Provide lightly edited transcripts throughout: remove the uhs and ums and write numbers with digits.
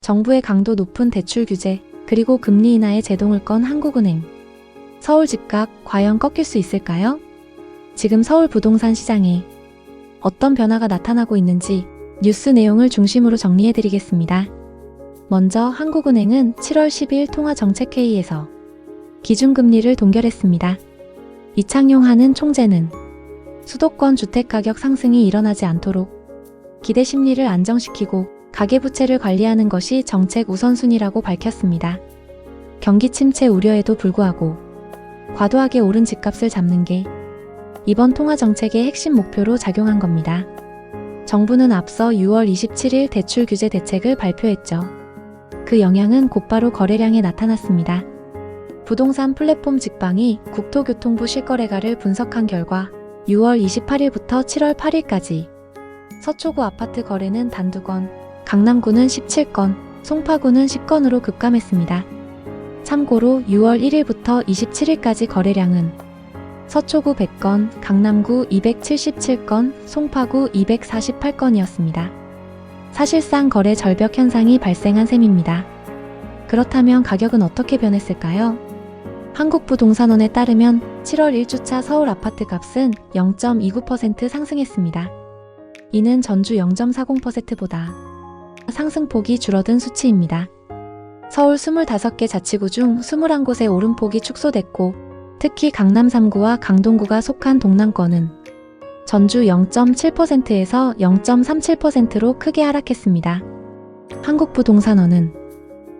정부의 강도 높은 대출 규제, 그리고 금리 인하의 제동을 건 한국은행. 서울 집값 과연 꺾일 수 있을까요? 지금 서울 부동산 시장에 어떤 변화가 나타나고 있는지 뉴스 내용을 중심으로 정리해드리겠습니다. 먼저 한국은행은 7월 10일 통화정책회의에서 기준금리를 동결했습니다. 이창용 하는 총재는 수도권 주택가격 상승이 일어나지 않도록 기대 심리를 안정시키고 가계부채를 관리하는 것이 정책 우선순위라고 밝혔습니다. 경기 침체 우려에도 불구하고 과도하게 오른 집값을 잡는 게 이번 통화정책의 핵심 목표로 작용한 겁니다. 정부는 앞서 6월 27일 대출 규제 대책을 발표했죠. 그 영향은 곧바로 거래량에 나타났습니다. 부동산 플랫폼 직방이 국토교통부 실거래가를 분석한 결과 6월 28일부터 7월 8일까지 서초구 아파트 거래는 단 2건, 강남구는 17건, 송파구는 10건으로 급감했습니다. 참고로 6월 1일부터 27일까지 거래량은 서초구 100건, 강남구 277건, 송파구 248건이었습니다. 사실상 거래 절벽 현상이 발생한 셈입니다. 그렇다면 가격은 어떻게 변했을까요? 한국부동산원에 따르면 7월 1주차 서울 아파트 값은 0.29% 상승했습니다. 이는 전주 0.40%보다 상승폭이 줄어든 수치입니다. 서울 25개 자치구 중 21곳의 오름폭이 축소됐고, 특히 강남 3구와 강동구가 속한 동남권은 전주 0.7%에서 0.37%로 크게 하락했습니다. 한국부동산원은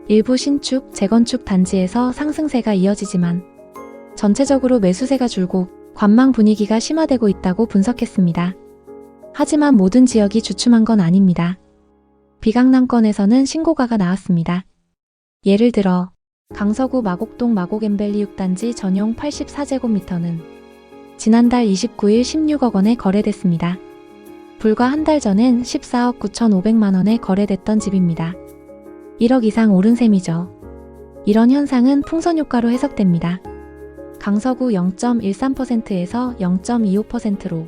일부 신축, 재건축 단지에서 상승세가 이어지지만 전체적으로 매수세가 줄고 관망 분위기가 심화되고 있다고 분석했습니다. 하지만 모든 지역이 주춤한 건 아닙니다. 비강남권에서는 신고가가 나왔습니다. 예를 들어 강서구 마곡동 마곡엠밸리 6단지 전용 84제곱미터는 지난달 29일 16억 원에 거래됐습니다. 불과 한 달 전엔 14억 9,500만 원에 거래됐던 집입니다. 1억 이상 오른 셈이죠. 이런 현상은 풍선 효과로 해석됩니다. 강서구 0.13%에서 0.25%로,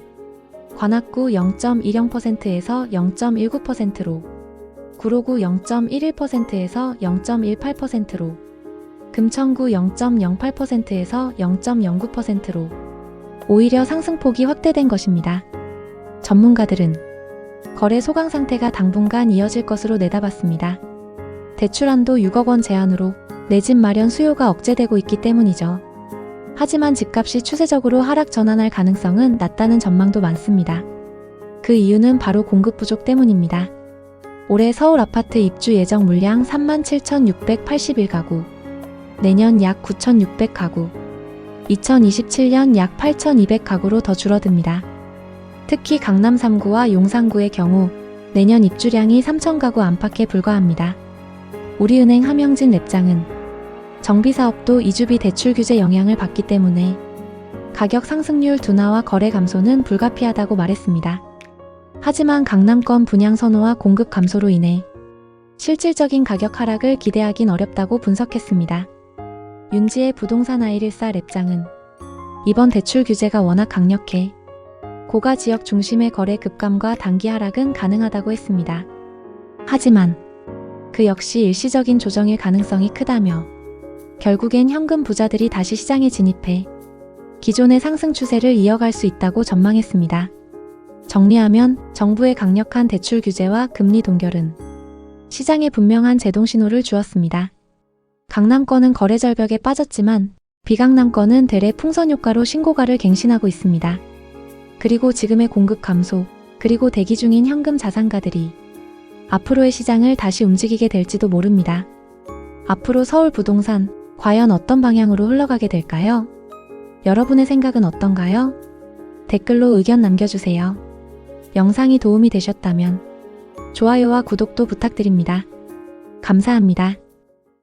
관악구 0.10%에서 0.19%로, 구로구 0.11%에서 0.18%로, 금천구 0.08%에서 0.09%로 오히려 상승폭이 확대된 것입니다. 전문가들은 거래 소강 상태가 당분간 이어질 것으로 내다봤습니다. 대출한도 6억 원 제한으로 내 집 마련 수요가 억제되고 있기 때문이죠. 하지만 집값이 추세적으로 하락 전환할 가능성은 낮다는 전망도 많습니다. 그 이유는 바로 공급 부족 때문입니다. 올해 서울 아파트 입주 예정 물량 37,681가구, 내년 약 9,600가구, 2027년 약 8,200가구로 더 줄어듭니다. 특히 강남 3구와 용산구의 경우 내년 입주량이 3,000가구 안팎에 불과합니다. 우리은행 함영진 랩장은 정비사업도 이주비 대출 규제 영향을 받기 때문에 가격 상승률 둔화와 거래 감소는 불가피하다고 말했습니다. 하지만 강남권 분양 선호와 공급 감소로 인해 실질적인 가격 하락을 기대하긴 어렵다고 분석했습니다. 윤지의 부동산 i14 랩장은 이번 대출 규제가 워낙 강력해 고가 지역 중심의 거래 급감과 단기 하락은 가능하다고 했습니다. 하지만 그 역시 일시적인 조정일 가능성이 크다며 결국엔 현금 부자들이 다시 시장에 진입해 기존의 상승 추세를 이어갈 수 있다고 전망했습니다. 정리하면 정부의 강력한 대출 규제와 금리 동결은 시장에 분명한 제동 신호를 주었습니다. 강남권은 거래 절벽에 빠졌지만 비강남권은 대래 풍선 효과로 신고가를 갱신하고 있습니다. 그리고 지금의 공급 감소, 그리고 대기 중인 현금 자산가들이 앞으로의 시장을 다시 움직이게 될지도 모릅니다. 앞으로 서울 부동산 과연 어떤 방향으로 흘러가게 될까요? 여러분의 생각은 어떤가요? 댓글로 의견 남겨주세요. 영상이 도움이 되셨다면 좋아요와 구독도 부탁드립니다. 감사합니다.